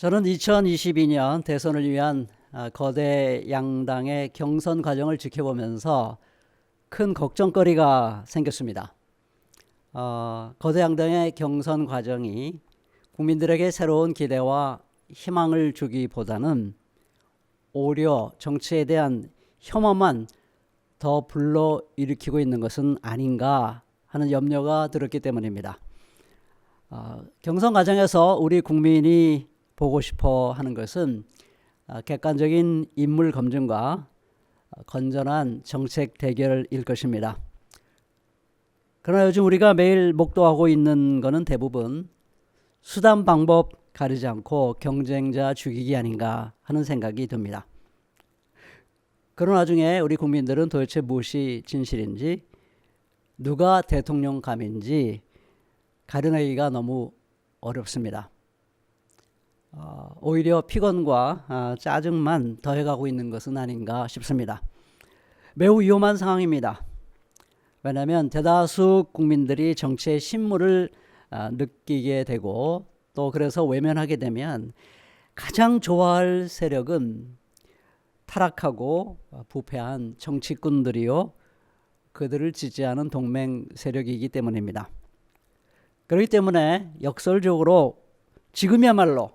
저는 2022년 대선을 위한 거대 양당의 경선 과정을 지켜보면서 큰 걱정거리가 생겼습니다. 거대 양당의 경선 과정이 국민들에게 새로운 기대와 희망을 주기보다는 오히려 정치에 대한 혐오만 더 불러일으키고 있는 것은 아닌가 하는 염려가 들었기 때문입니다. 경선 과정에서 우리 국민이 보고 싶어 하는 것은 객관적인 인물 검증과 건전한 정책 대결일 것입니다. 그러나 요즘 우리가 매일 목도하고 있는 것은 대부분 수단 방법 가리지 않고 경쟁자 죽이기 아닌가 하는 생각이 듭니다. 그런 와중에 우리 국민들은 도대체 무엇이 진실인지, 누가 대통령감인지 가려내기가 너무 어렵습니다. 오히려 피곤과 짜증만 더해가고 있는 것은 아닌가 싶습니다. 매우 위험한 상황입니다. 왜냐하면 대다수 국민들이 정치의 신물을 느끼게 되고 또 그래서 외면하게 되면 가장 좋아할 세력은 타락하고 부패한 정치꾼들이요, 그들을 지지하는 동맹 세력이기 때문입니다. 그렇기 때문에 역설적으로 지금이야말로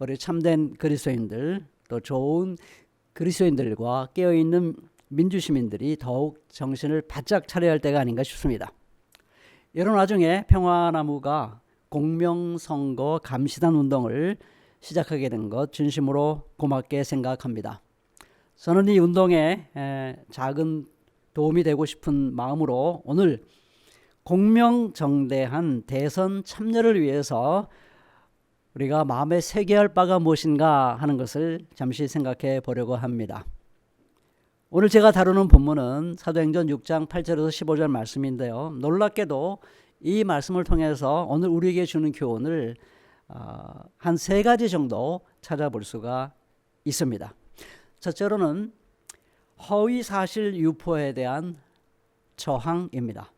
우리 참된 그리스도인들, 또 좋은 그리스도인들과 깨어있는 민주시민들이 더욱 정신을 바짝 차려야 할 때가 아닌가 싶습니다. 이런 와중에 평화나무가 공명선거 감시단 운동을 시작하게 된 것 진심으로 고맙게 생각합니다. 저는 이 운동에 작은 도움이 되고 싶은 마음으로 오늘 공명정대한 대선 참여를 위해서 우리가 마음에 새겨야 할 바가 무엇인가 하는 것을 잠시 생각해 보려고 합니다. 오늘 제가 다루는 본문은 사도행전 6장 8절에서 15절 말씀인데요. 놀랍게도 이 말씀을 통해서 오늘 우리에게 주는 교훈을 한 세 가지 정도 찾아볼 수가 있습니다. 첫째로는 허위사실 유포에 대한 저항입니다.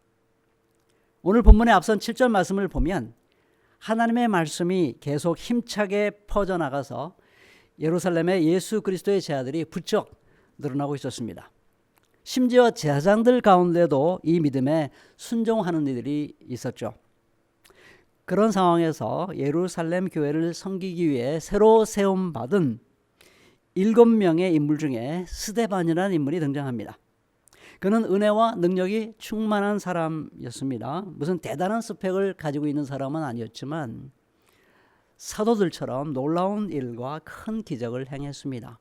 오늘 본문의 앞선 7절 말씀을 보면 하나님의 말씀이 계속 힘차게 퍼져나가서 예루살렘의 예수 그리스도의 제자들이 부쩍 늘어나고 있었습니다. 심지어 제사장들 가운데도 이 믿음에 순종하는 이들이 있었죠. 그런 상황에서 예루살렘 교회를 섬기기 위해 새로 세움받은 7명의 인물 중에 스데반이라는 인물이 등장합니다. 그는 은혜와 능력이 충만한 사람이었습니다. 무슨 대단한 스펙을 가지고 있는 사람은 아니었지만 사도들처럼 놀라운 일과 큰 기적을 행했습니다.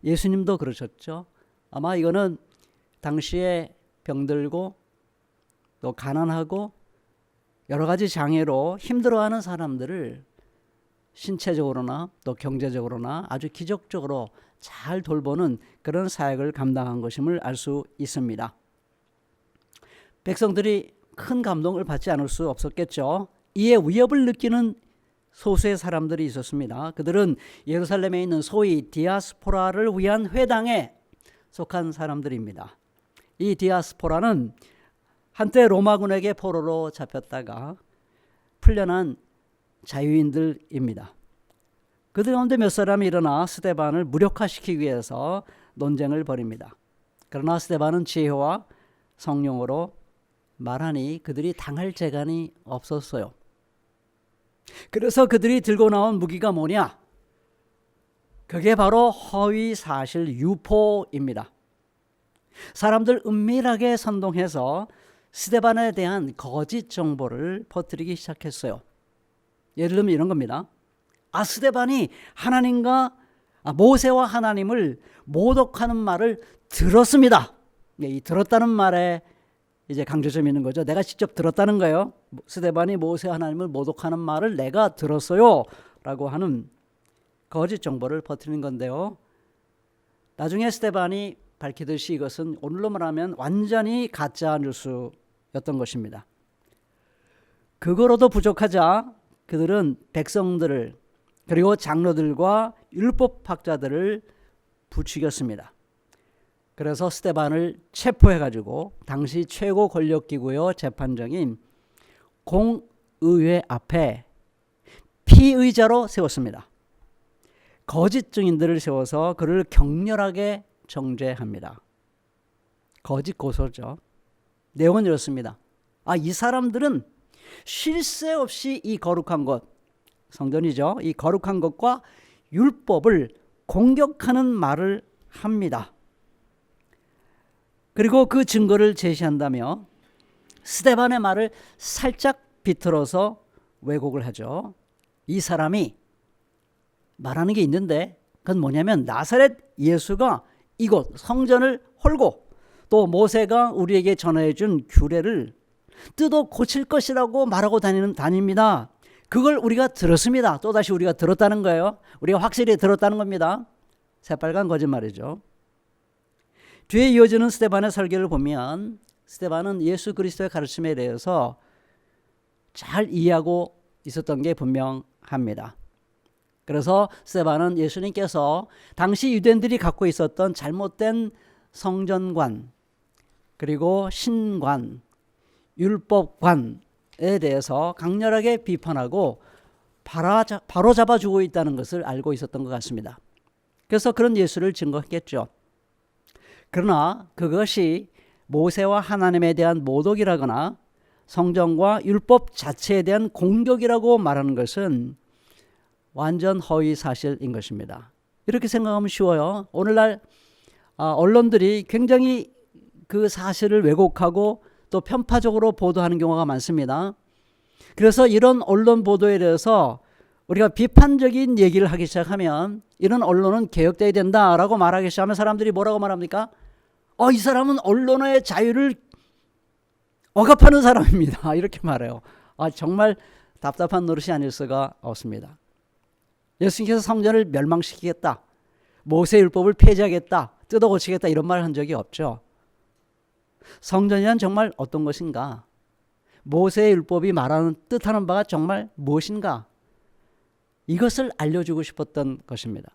예수님도 그러셨죠. 아마 이거는 당시에 병들고 또 가난하고 여러 가지 장애로 힘들어하는 사람들을 신체적으로나 또 경제적으로나 아주 기적적으로 잘 돌보는 그런 사역을 감당한 것임을 알 수 있습니다. 백성들이 큰 감동을 받지 않을 수 없었겠죠. 이에 위협을 느끼는 소수의 사람들이 있었습니다. 그들은 예루살렘에 있는 소위 디아스포라를 위한 회당에 속한 사람들입니다. 이 디아스포라는 한때 로마군에게 포로로 잡혔다가 풀려난 자유인들입니다. 그들 가운데 몇 사람이 일어나 스데반을 무력화시키기 위해서 논쟁을 벌입니다. 그러나 스데반은 지혜와 성령으로 말하니 그들이 당할 재간이 없었어요. 그래서 그들이 들고 나온 무기가 뭐냐? 그게 바로 허위사실 유포입니다. 사람들 은밀하게 선동해서 스데반에 대한 거짓 정보를 퍼뜨리기 시작했어요. 예를 들면 이런 겁니다. 스데반이 하나님과 모세와 하나님을 모독하는 말을 들었습니다. 이 들었다는 말에 이제 강조점이 있는 거죠. 내가 직접 들었다는 거예요. 스데반이 모세와 하나님을 모독하는 말을 내가 들었어요 라고 하는 거짓 정보를 퍼뜨리는 건데요. 나중에 스데반이 밝히듯이 이것은 오늘로 말하면 완전히 가짜 뉴스였던 것입니다. 그거로도 부족하자 그들은 백성들을 그리고 장로들과 율법학자들을 부추겼습니다. 그래서 스데반을 체포해가지고 당시 최고 권력기구요 재판정인 공의회 앞에 피의자로 세웠습니다. 거짓 증인들을 세워서 그를 격렬하게 정죄합니다. 거짓 고소죠. 내용은 이렇습니다. 이 사람들은 쉴 새 없이 이 거룩한 것, 성전이죠. 이 거룩한 것과 율법을 공격하는 말을 합니다. 그리고 그 증거를 제시한다며 스데반의 말을 살짝 비틀어서 왜곡을 하죠. 이 사람이 말하는 게 있는데 그건 뭐냐면 나사렛 예수가 이곳 성전을 헐고 또 모세가 우리에게 전해 준 규례를 뜯어 고칠 것이라고 말하고 다닙니다. 그걸 우리가 들었습니다. 또다시 우리가 들었다는 거예요. 우리가 확실히 들었다는 겁니다. 새빨간 거짓말이죠. 뒤에 이어지는 스데반의 설교를 보면 스데반은 예수 그리스도의 가르침에 대해서 잘 이해하고 있었던 게 분명합니다. 그래서 스데반은 예수님께서 당시 유대인들이 갖고 있었던 잘못된 성전관 그리고 신관, 율법관에 대해서 강렬하게 비판하고 바로 잡아주고 있다는 것을 알고 있었던 것 같습니다. 그래서 그런 예수를 증거했겠죠. 그러나 그것이 모세와 하나님에 대한 모독이라거나 성전과 율법 자체에 대한 공격이라고 말하는 것은 완전 허위 사실인 것입니다. 이렇게 생각하면 쉬워요. 오늘날 언론들이 굉장히 그 사실을 왜곡하고 또 편파적으로 보도하는 경우가 많습니다. 그래서 이런 언론 보도에 대해서 우리가 비판적인 얘기를 하기 시작하면 이런 언론은 개혁돼야 된다라고 말하기 시작하면 사람들이 뭐라고 말합니까? 이 사람은 언론의 자유를 억압하는 사람입니다. 이렇게 말해요. 정말 답답한 노릇이 아닐 수가 없습니다. 예수님께서 성전을 멸망시키겠다, 모세율법을 폐지하겠다, 뜯어고치겠다 이런 말을 한 적이 없죠. 성전이란 정말 어떤 것인가? 모세율법이 말하는 뜻하는 바가 정말 무엇인가? 이것을 알려주고 싶었던 것입니다.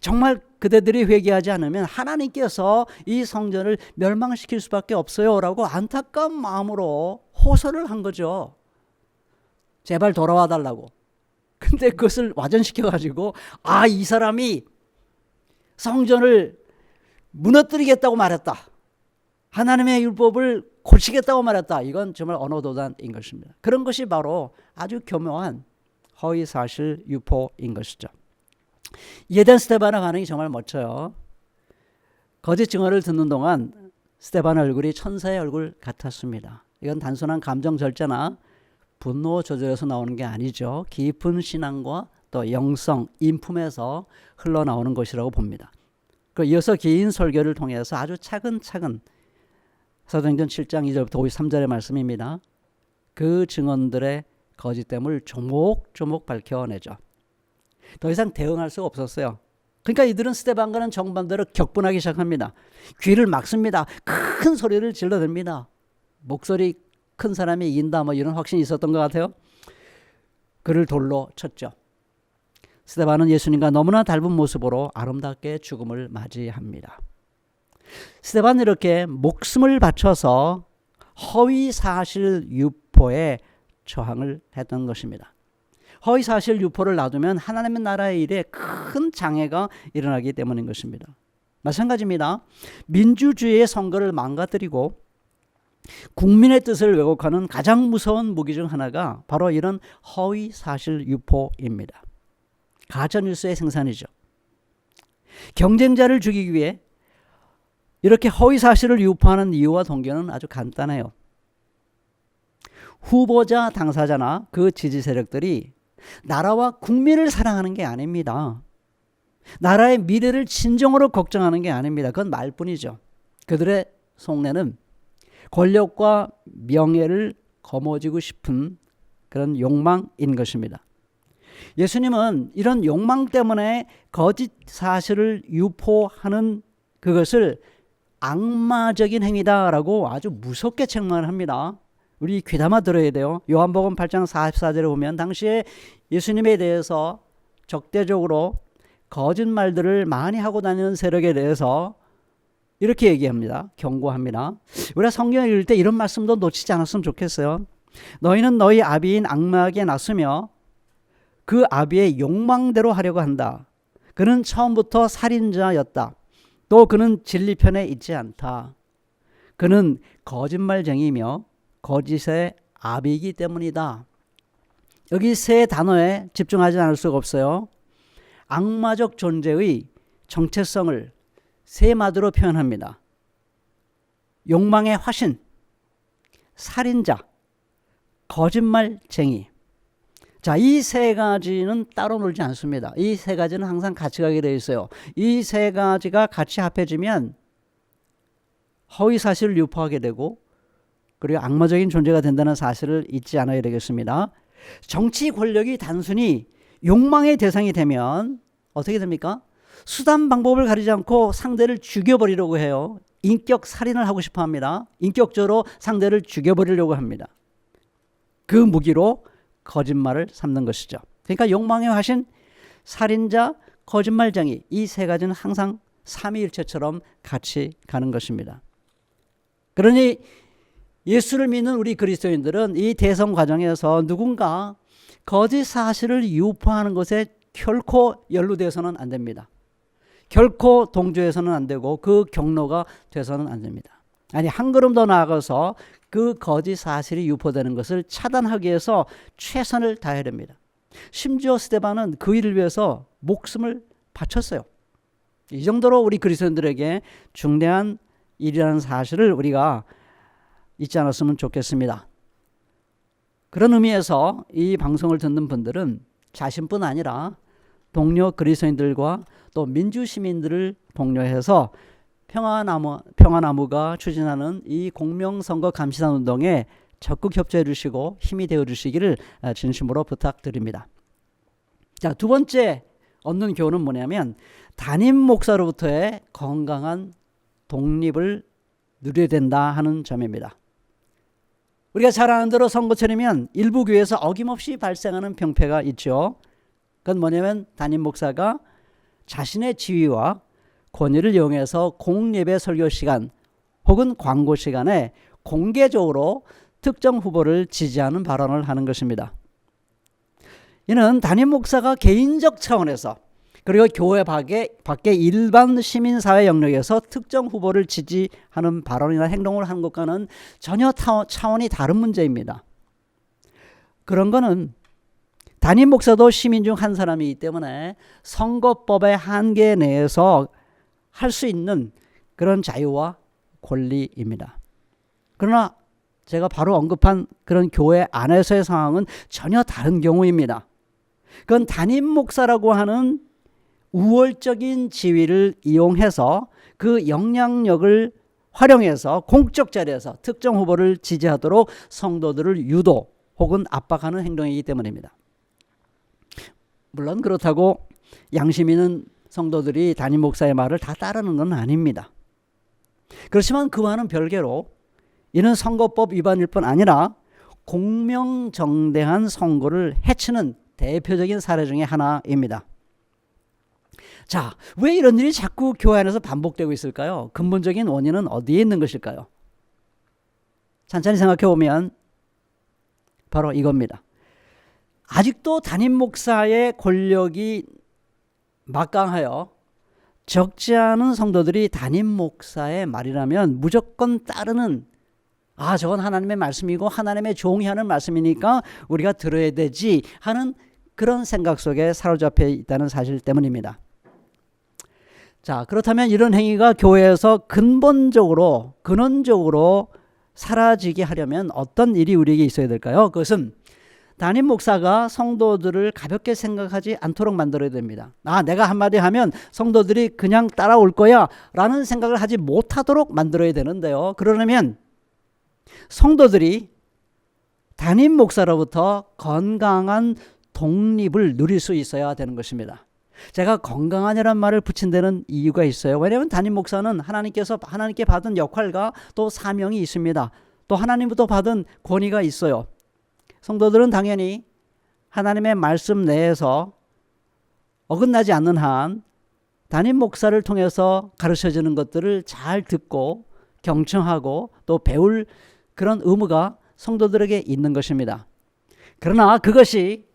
정말 그대들이 회개하지 않으면 하나님께서 이 성전을 멸망시킬 수밖에 없어요 라고 안타까운 마음으로 호소를 한 거죠. 제발 돌아와 달라고. 근데 그것을 와전시켜가지고 이 사람이 성전을 무너뜨리겠다고 말했다, 하나님의 율법을 고치겠다고 말했다. 이건 정말 언어도단인 것입니다. 그런 것이 바로 아주 교묘한 허위사실 유포인 것이죠. 이해된 스데반의 반응이 정말 멋져요. 거짓 증언을 듣는 동안 스데반의 얼굴이 천사의 얼굴 같았습니다. 이건 단순한 감정 절제나 분노 조절에서 나오는 게 아니죠. 깊은 신앙과 또 영성, 인품에서 흘러나오는 것이라고 봅니다. 이어서 긴 설교를 통해서 아주 차근차근 사도행전 7장 2절부터 53절의 말씀입니다. 그 증언들의 거짓됨을 조목조목 밝혀내죠. 더 이상 대응할 수가 없었어요. 그러니까 이들은 스데반과는 정반대로 격분하기 시작합니다. 귀를 막습니다. 큰 소리를 질러댑니다. 목소리 큰 사람이 이긴다 이런 확신이 있었던 것 같아요. 그를 돌로 쳤죠. 스데반은 예수님과 너무나 닮은 모습으로 아름답게 죽음을 맞이합니다. 스데반은 이렇게 목숨을 바쳐서 허위사실 유포에 저항을 했던 것입니다. 허위사실 유포를 놔두면 하나님의 나라의 일에 큰 장애가 일어나기 때문인 것입니다. 마찬가지입니다. 민주주의의 선거를 망가뜨리고 국민의 뜻을 왜곡하는 가장 무서운 무기 중 하나가 바로 이런 허위사실 유포입니다. 가짜뉴스의 생산이죠. 경쟁자를 죽이기 위해 이렇게 허위사실을 유포하는 이유와 동기는 아주 간단해요. 후보자 당사자나 그 지지 세력들이 나라와 국민을 사랑하는 게 아닙니다. 나라의 미래를 진정으로 걱정하는 게 아닙니다. 그건 말뿐이죠. 그들의 속내는 권력과 명예를 거머쥐고 싶은 그런 욕망인 것입니다. 예수님은 이런 욕망 때문에 거짓 사실을 유포하는 그것을 악마적인 행위다라고 아주 무섭게 책망을 합니다. 우리 귀담아 들어야 돼요. 요한복음 8장 44절에 보면 당시에 예수님에 대해서 적대적으로 거짓말들을 많이 하고 다니는 세력에 대해서 이렇게 얘기합니다. 경고합니다. 우리가 성경을 읽을 때 이런 말씀도 놓치지 않았으면 좋겠어요. 너희는 너희 아비인 악마에게 났으며 그 아비의 욕망대로 하려고 한다. 그는 처음부터 살인자였다. 또 그는 진리 편에 있지 않다. 그는 거짓말쟁이며 거짓의 아비이기 때문이다. 여기 세 단어에 집중하지 않을 수가 없어요. 악마적 존재의 정체성을 세 마디로 표현합니다. 욕망의 화신, 살인자, 거짓말쟁이. 자, 이 세 가지는 따로 놀지 않습니다. 이 세 가지는 항상 같이 가게 되어 있어요. 이 세 가지가 같이 합해지면 허위 사실을 유포하게 되고 그리고 악마적인 존재가 된다는 사실을 잊지 않아야 되겠습니다. 정치 권력이 단순히 욕망의 대상이 되면 어떻게 됩니까? 수단 방법을 가리지 않고 상대를 죽여버리려고 해요. 인격 살인을 하고 싶어 합니다. 인격적으로 상대를 죽여버리려고 합니다. 그 무기로 거짓말을 삼는 것이죠. 그러니까 욕망의 화신, 살인자, 거짓말쟁이, 이 세 가지는 항상 삼위일체처럼 같이 가는 것입니다. 그러니 예수를 믿는 우리 그리스도인들은 이 대성 과정에서 누군가 거짓 사실을 유포하는 것에 결코 연루되어서는 안 됩니다. 결코 동조해서는 안 되고 그 경로가 돼서는 안 됩니다. 아니, 한 걸음 더 나아가서 그 거짓 사실이 유포되는 것을 차단하기 위해서 최선을 다해야 됩니다. 심지어 스데반은 그 일을 위해서 목숨을 바쳤어요. 이 정도로 우리 그리스도인들에게 중대한 일이라는 사실을 우리가 잊지 않았으면 좋겠습니다. 그런 의미에서 이 방송을 듣는 분들은 자신뿐 아니라 동료 그리스도인들과 또 민주시민들을 독려해서 평화나무가 추진하는 이 공명선거 감시단 운동에 적극 협조해 주시고 힘이 되어 주시기를 진심으로 부탁드립니다. 자, 두 번째 얻는 교훈은 뭐냐면 담임 목사로부터의 건강한 독립을 누려야 된다 하는 점입니다. 우리가 잘 아는 대로 선거철이면 일부 교회에서 어김없이 발생하는 병폐가 있죠. 그건 뭐냐면 담임 목사가 자신의 지위와 권위를 이용해서 공예배 설교 시간 혹은 광고 시간에 공개적으로 특정 후보를 지지하는 발언을 하는 것입니다. 이는 담임 목사가 개인적 차원에서 그리고 교회 밖에 일반 시민사회 영역에서 특정 후보를 지지하는 발언이나 행동을 하는 것과는 전혀 차원이 다른 문제입니다. 그런 거는 담임 목사도 시민 중 한 사람이기 때문에 선거법의 한계 내에서 할 수 있는 그런 자유와 권리입니다. 그러나 제가 바로 언급한 그런 교회 안에서의 상황은 전혀 다른 경우입니다. 그건 담임 목사라고 하는 우월적인 지위를 이용해서 그 영향력을 활용해서 공적 자리에서 특정 후보를 지지하도록 성도들을 유도 혹은 압박하는 행동이기 때문입니다. 물론 그렇다고 양심 있는 성도들이 담임 목사의 말을 다 따르는 건 아닙니다. 그렇지만 그와는 별개로 이는 선거법 위반일 뿐 아니라 공명정대한 선거를 해치는 대표적인 사례 중에 하나입니다. 자, 왜 이런 일이 자꾸 교회 안에서 반복되고 있을까요? 근본적인 원인은 어디에 있는 것일까요? 천천히 생각해 보면 바로 이겁니다. 아직도 담임 목사의 권력이 막강하여 적지 않은 성도들이 담임 목사의 말이라면 무조건 따르는, 저건 하나님의 말씀이고 하나님의 종이 하는 말씀이니까 우리가 들어야 되지 하는 그런 생각 속에 사로잡혀 있다는 사실 때문입니다. 자, 그렇다면 이런 행위가 교회에서 근원적으로 사라지게 하려면 어떤 일이 우리에게 있어야 될까요? 그것은 담임 목사가 성도들을 가볍게 생각하지 않도록 만들어야 됩니다. 내가 한마디 하면 성도들이 그냥 따라올 거야 라는 생각을 하지 못하도록 만들어야 되는데요. 그러려면 성도들이 담임 목사로부터 건강한 독립을 누릴 수 있어야 되는 것입니다. 제가 건강한이라는 말을 붙인 데는 이유가 있어요. 왜냐하면 담임 목사는 하나님께 받은 역할과 또 사명이 있습니다. 또 하나님부터 받은 권위가 있어요. 성도들은 당연히 하나님의 말씀 내에서 어긋나지 않는 한 담임 목사를 통해서 가르쳐주는 것들을 잘 듣고 경청하고 또 배울 그런 의무가 성도들에게 있는 것입니다. 그러나 그것이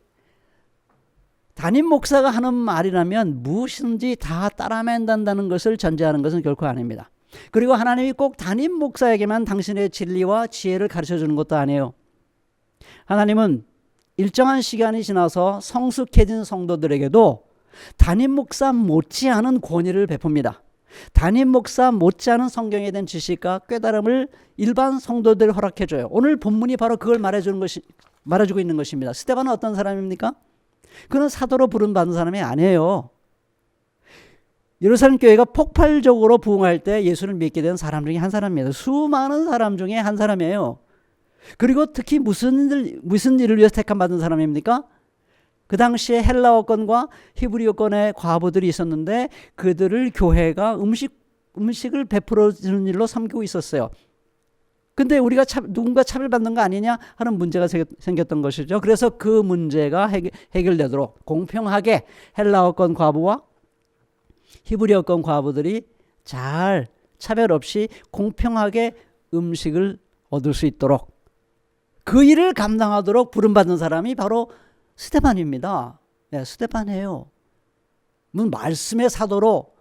담임 목사가 하는 말이라면 무엇이든지 다 따라맨다는 것을 전제하는 것은 결코 아닙니다. 그리고 하나님이 꼭 담임 목사에게만 당신의 진리와 지혜를 가르쳐 주는 것도 아니에요. 하나님은 일정한 시간이 지나서 성숙해진 성도들에게도 담임 목사 못지않은 권위를 베풉니다. 담임 목사 못지않은 성경에 대한 지식과 깨달음을 일반 성도들에 허락해줘요. 오늘 본문이 바로 그걸 말해주고 있는 것입니다. 스데반은 어떤 사람입니까? 그는 사도로 부름받은 사람이 아니에요. 예루살렘 교회가 폭발적으로 부흥할 때 예수를 믿게 된 사람 중에 한 사람입니다. 수많은 사람 중에 한 사람이에요. 그리고 특히 무슨 일을 위해서 택함받은 사람입니까? 그 당시에 헬라어권과 히브리어권의 과부들이 있었는데 그들을 교회가 음식을 베풀어 주는 일로 섬기고 있었어요. 근데 우리가 누군가 차별받는 거 아니냐 하는 문제가 생겼던 것이죠. 그래서 그 문제가 해결되도록 공평하게 헬라어권 과부와 히브리어권 과부들이 잘 차별 없이 공평하게 음식을 얻을 수 있도록 그 일을 감당하도록 부름받은 사람이 바로 스데반입니다. 네, 스데반이에요. 무슨 말씀의 사도로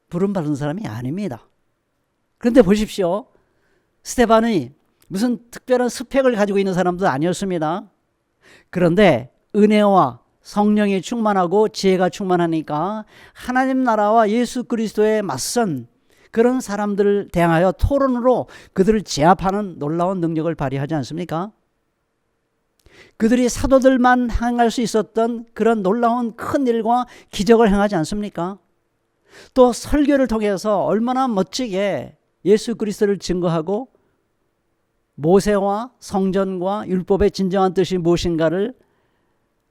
부름받은 사람이 아닙니다. 그런데 보십시오. 스데반이 무슨 특별한 스펙을 가지고 있는 사람도 아니었습니다. 그런데 은혜와 성령이 충만하고 지혜가 충만하니까 하나님 나라와 예수 그리스도에 맞선 그런 사람들을 대항하여 토론으로 그들을 제압하는 놀라운 능력을 발휘하지 않습니까? 그들이 사도들만 행할 수 있었던 그런 놀라운 큰 일과 기적을 행하지 않습니까? 또 설교를 통해서 얼마나 멋지게 예수 그리스도를 증거하고 모세와 성전과 율법의 진정한 뜻이 무엇인가를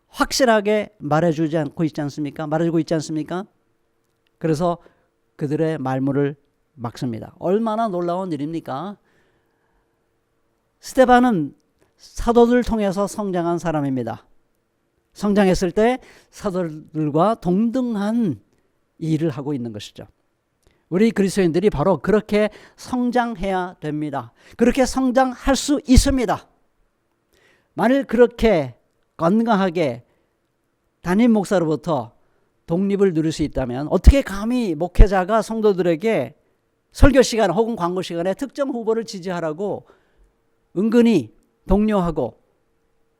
확실하게 말해주고 있지 않습니까? 그래서 그들의 말문을 막습니다. 얼마나 놀라운 일입니까? 스데반은 사도들을 통해서 성장한 사람입니다. 성장했을 때 사도들과 동등한 일을 하고 있는 것이죠. 우리 그리스도인들이 바로 그렇게 성장해야 됩니다. 그렇게 성장할 수 있습니다. 만일 그렇게 건강하게 담임 목사로부터 독립을 누릴 수 있다면 어떻게 감히 목회자가 성도들에게 설교 시간 혹은 광고 시간에 특정 후보를 지지하라고 은근히 독려하고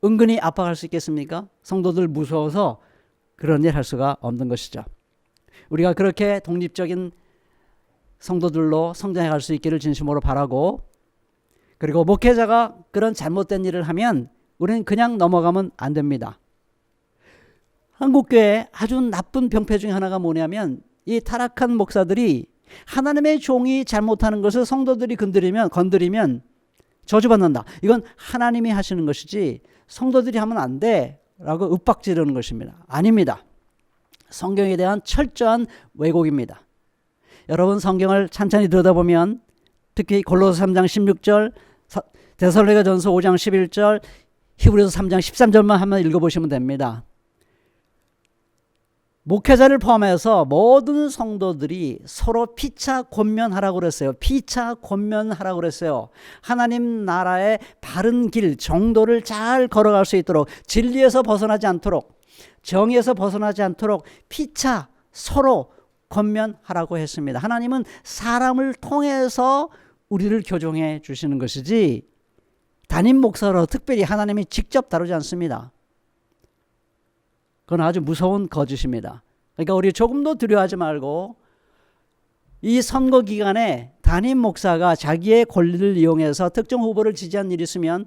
은근히 압박할 수 있겠습니까? 성도들 무서워서 그런 일 할 수가 없는 것이죠. 우리가 그렇게 독립적인 성도들로 성장해 갈 수 있기를 진심으로 바라고, 그리고 목회자가 그런 잘못된 일을 하면 우리는 그냥 넘어가면 안 됩니다. 한국교회의 아주 나쁜 병폐 중에 하나가 뭐냐면 이 타락한 목사들이 하나님의 종이 잘못하는 것을 성도들이 건드리면 저주받는다. 이건 하나님이 하시는 것이지 성도들이 하면 안 돼 라고 윽박지르는 것입니다. 아닙니다. 성경에 대한 철저한 왜곡입니다. 여러분 성경을 찬찬히 들여다보면 특히 골로새 3장 16절, 데살로니가전서 5장 11절, 히브리서 3장 13절만 한번 읽어보시면 됩니다. 목회자를 포함해서 모든 성도들이 서로 피차 권면하라고 그랬어요. 피차 권면하라고 그랬어요. 하나님 나라의 바른 길, 정도를 잘 걸어갈 수 있도록, 진리에서 벗어나지 않도록, 정의에서 벗어나지 않도록 피차 서로 권면하라고 했습니다. 하나님은 사람을 통해서 우리를 교정해 주시는 것이지 담임 목사로 특별히 하나님이 직접 다루지 않습니다. 그건 아주 무서운 거짓입니다. 그러니까 우리 조금도 두려워하지 말고 이 선거 기간에 담임 목사가 자기의 권리를 이용해서 특정 후보를 지지한 일이 있으면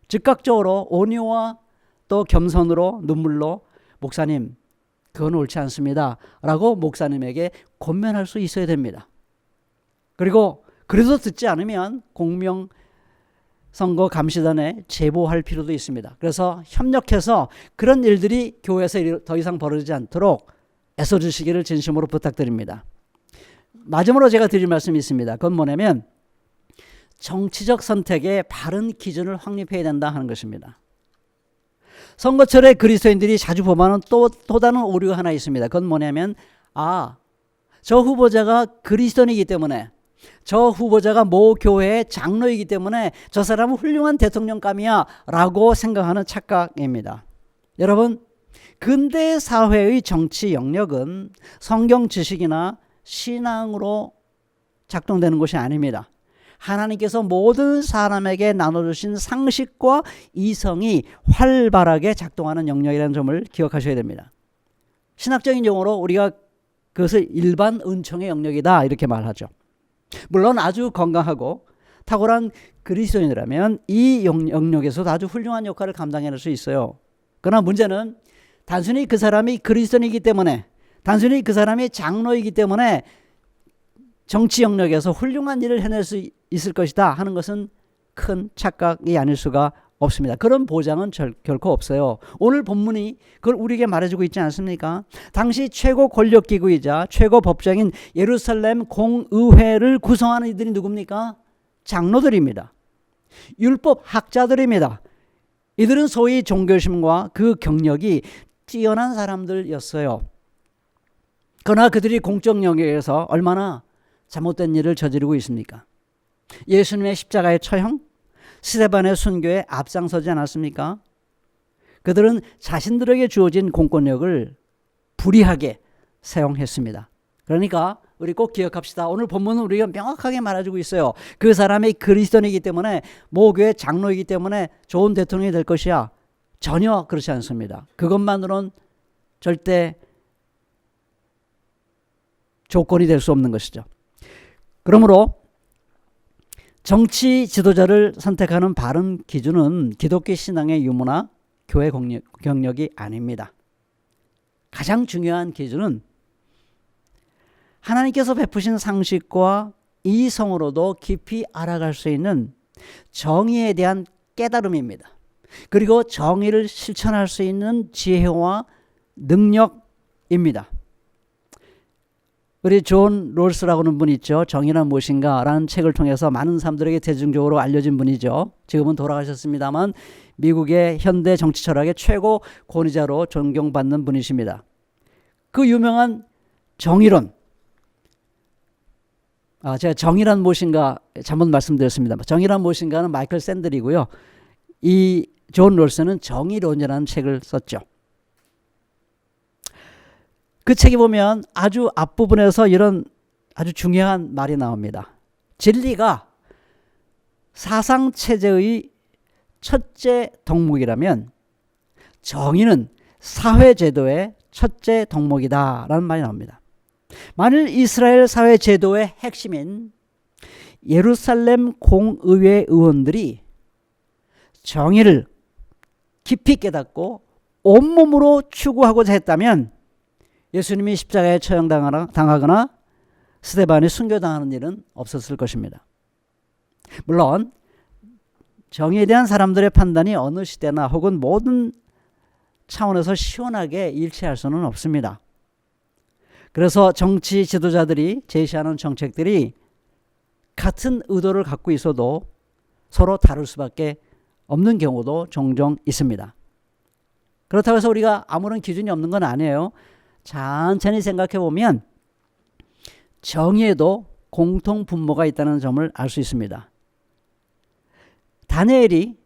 즉각적으로 온유와 또 겸손으로 눈물로 목사님 그건 옳지 않습니다 라고 목사님에게 권면할 수 있어야 됩니다. 그리고 그래도 듣지 않으면 공명선거 감시단에 제보할 필요도 있습니다. 그래서 협력해서 그런 일들이 교회에서 더 이상 벌어지지 않도록 애써주시기를 진심으로 부탁드립니다. 마지막으로 제가 드릴 말씀이 있습니다. 그건 뭐냐면 정치적 선택의 바른 기준을 확립해야 된다 하는 것입니다. 선거철에 그리스도인들이 자주 범하는 또 다른 오류가 하나 있습니다. 그건 뭐냐면 저 후보자가 그리스도인이기 때문에, 저 후보자가 모 교회의 장로이기 때문에 저 사람은 훌륭한 대통령감이야 라고 생각하는 착각입니다. 여러분 근대 사회의 정치 영역은 성경 지식이나 신앙으로 작동되는 것이 아닙니다. 하나님께서 모든 사람에게 나눠주신 상식과 이성이 활발하게 작동하는 영역이라는 점을 기억하셔야 됩니다. 신학적인 용어로 우리가 그것을 일반 은총의 영역이다 이렇게 말하죠. 물론 아주 건강하고 탁월한 그리스도인이라면 이 영역에서도 아주 훌륭한 역할을 감당해낼 수 있어요. 그러나 문제는 단순히 그 사람이 그리스도인이기 때문에, 단순히 그 사람이 장로이기 때문에 정치 영역에서 훌륭한 일을 해낼 수 있을 것이다 하는 것은 큰 착각이 아닐 수가 없습니다. 그런 보장은 결코 없어요. 오늘 본문이 그걸 우리에게 말해주고 있지 않습니까? 당시 최고 권력기구이자 최고 법정인 예루살렘 공의회를 구성하는 이들이 누굽니까? 장로들입니다. 율법 학자들입니다. 이들은 소위 종교심과 그 경력이 뛰어난 사람들이었어요. 그러나 그들이 공적 영역에서 얼마나 잘못된 일을 저지르고 있습니까? 예수님의 십자가의 처형, 스데반의 순교에 앞장서지 않았습니까? 그들은 자신들에게 주어진 공권력을 불이하게 사용했습니다. 그러니까 우리 꼭 기억합시다. 오늘 본문은 우리가 명확하게 말해주고 있어요. 그 사람이 그리스도인이기 때문에, 모교의 장로이기 때문에 좋은 대통령이 될 것이야. 전혀 그렇지 않습니다. 그것만으로는 절대 조건이 될 수 없는 것이죠. 그러므로 정치 지도자를 선택하는 바른 기준은 기독교 신앙의 유무나 교회 경력이 아닙니다. 가장 중요한 기준은 하나님께서 베푸신 상식과 이성으로도 깊이 알아갈 수 있는 정의에 대한 깨달음입니다. 그리고 정의를 실천할 수 있는 지혜와 능력입니다. 우리 존 롤스라고 하는 분이 있죠. 정의란 무엇인가 라는 책을 통해서 많은 사람들에게 대중적으로 알려진 분이죠. 지금은 돌아가셨습니다만 미국의 현대 정치 철학의 최고 권위자로 존경받는 분이십니다. 그 유명한 정의론, 제가 정의란 무엇인가 잘못 말씀드렸습니다. 정의란 무엇인가는 마이클 샌들이고요. 이 존 롤스는 정의론이라는 책을 썼죠. 그 책에 보면 아주 앞부분에서 이런 아주 중요한 말이 나옵니다. 진리가 사상체제의 첫째 덕목이라면 정의는 사회제도의 첫째 덕목이다라는 말이 나옵니다. 만일 이스라엘 사회제도의 핵심인 예루살렘 공의회 의원들이 정의를 깊이 깨닫고 온몸으로 추구하고자 했다면 예수님이 십자가에 처형당하거나 스데반이 순교당하는 일은 없었을 것입니다. 물론 정의에 대한 사람들의 판단이 어느 시대나 혹은 모든 차원에서 시원하게 일치할 수는 없습니다. 그래서 정치 지도자들이 제시하는 정책들이 같은 의도를 갖고 있어도 서로 다를 수밖에 없는 경우도 종종 있습니다. 그렇다고 해서 우리가 아무런 기준이 없는 건 아니에요. 천천히 생각해 보면 정의에도 공통 분모가 있다는 점을 알 수 있습니다. 다니엘이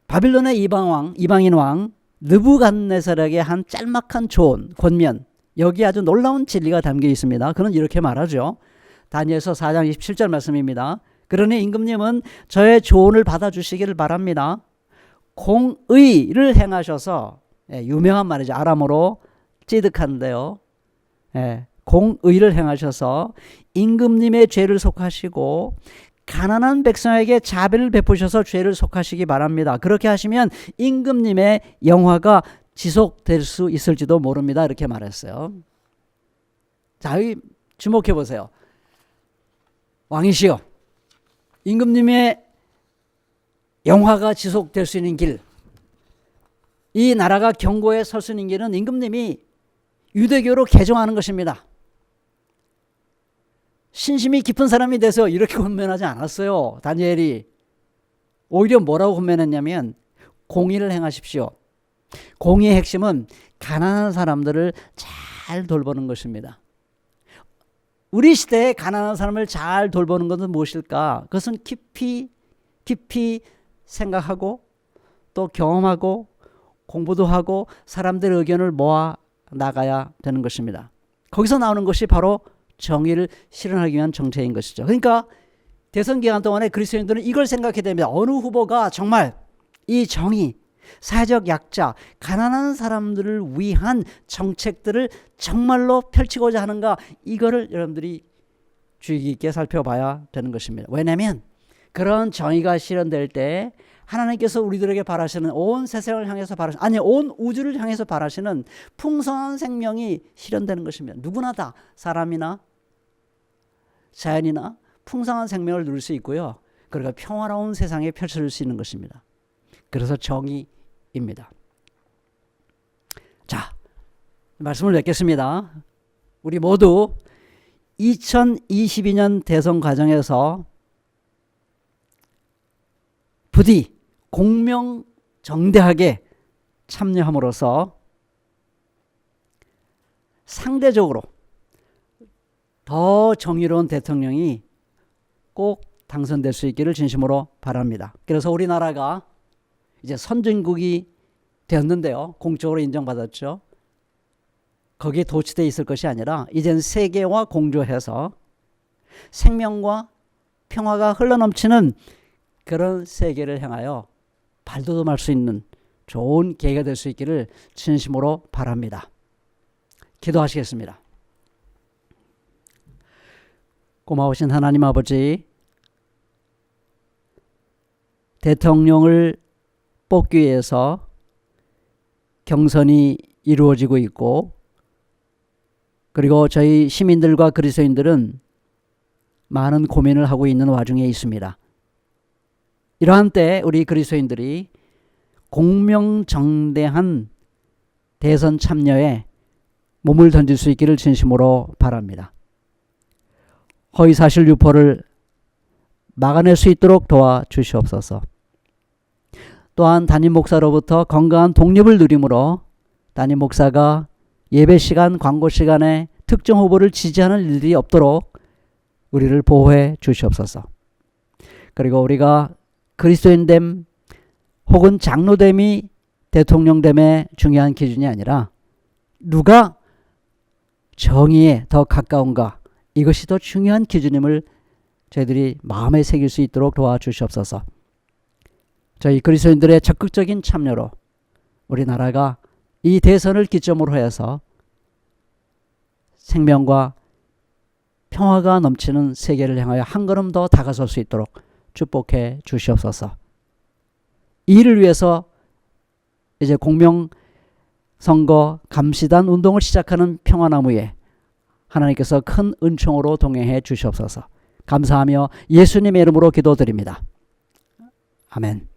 바빌론의 이방인 왕 느부갓네살에게 한 짤막한 조언, 권면, 여기 아주 놀라운 진리가 담겨 있습니다. 그는 이렇게 말하죠. 다니엘서 4장 27절 말씀입니다. 그러니 임금님은 저의 조언을 받아주시기를 바랍니다. 공의를 행하셔서, 유명한 말이죠. 아람어로 찌득한데요. 공의를 행하셔서 임금님의 죄를 속하시고 가난한 백성에게 자비를 베푸셔서 죄를 속하시기 바랍니다. 그렇게 하시면 임금님의 영화가 지속될 수 있을지도 모릅니다. 이렇게 말했어요. 자, 여기 주목해 보세요. 왕이시여, 임금님의 영화가 지속될 수 있는 길, 이 나라가 경고에 설 수 있는 길은 임금님이 유대교로 개종하는 것입니다. 신심이 깊은 사람이 돼서 이렇게 권면하지 않았어요. 다니엘이 오히려 뭐라고 권면했냐면 공의를 행하십시오. 공의의 핵심은 가난한 사람들을 잘 돌보는 것입니다. 우리 시대에 가난한 사람을 잘 돌보는 것은 무엇일까? 그것은 깊이 생각하고 또 경험하고 공부도 하고 사람들의 의견을 모아 나가야 되는 것입니다. 거기서 나오는 것이 바로 정의를 실현하기 위한 정책인 것이죠. 그러니까 대선 기간 동안에 그리스도인들은 이걸 생각해야 됩니다. 어느 후보가 정말 이 정의, 사회적 약자, 가난한 사람들을 위한 정책들을 정말로 펼치고자 하는가, 이거를 여러분들이 주의 깊게 살펴봐야 되는 것입니다. 왜냐하면 그런 정의가 실현될 때 하나님께서 우리들에게 바라시는 온 세상을 향해서 온 우주를 향해서 바라시는 풍성한 생명이 실현되는 것입니다. 누구나 다 사람이나 자연이나 풍성한 생명을 누릴 수 있고요. 그리고 평화로운 세상에 펼쳐질 수 있는 것입니다. 그래서 정의입니다. 자, 말씀을 맺겠습니다. 우리 모두 2022년 대선 과정에서 부디 공명정대하게 참여함으로써 상대적으로 더 정의로운 대통령이 꼭 당선될 수 있기를 진심으로 바랍니다. 그래서 우리나라가 이제 선진국이 되었는데요. 공적으로 인정받았죠. 거기에 도취되어 있을 것이 아니라 이젠 세계와 공조해서 생명과 평화가 흘러넘치는 그런 세계를 향하여 발돋움할 수 있는 좋은 계기가 될 수 있기를 진심으로 바랍니다. 기도하시겠습니다. 고마우신 하나님 아버지, 대통령을 뽑기 위해서 경선이 이루어지고 있고, 그리고 저희 시민들과 그리스도인들은 많은 고민을 하고 있는 와중에 있습니다. 이러한 때 우리 그리스도인들이 공명정대한 대선 참여에 몸을 던질 수 있기를 진심으로 바랍니다. 허위사실 유포를 막아낼 수 있도록 도와주시옵소서. 또한 담임 목사로부터 건강한 독립을 누림으로 담임 목사가 예배 시간, 광고 시간에 특정 후보를 지지하는 일이 없도록 우리를 보호해 주시옵소서. 그리고 우리가 그리스도인됨 혹은 장로됨이 대통령됨의 중요한 기준이 아니라 누가 정의에 더 가까운가, 이것이 더 중요한 기준임을 저희들이 마음에 새길 수 있도록 도와주시옵소서. 저희 그리스도인들의 적극적인 참여로 우리나라가 이 대선을 기점으로 해서 생명과 평화가 넘치는 세계를 향하여 한 걸음 더 다가설 수 있도록 축복해 주시옵소서. 이 일을 위해서 이제 공명선거 감시단 운동을 시작하는 평화나무에 하나님께서 큰 은총으로 동행해 주시옵소서. 감사하며 예수님의 이름으로 기도드립니다. 아멘.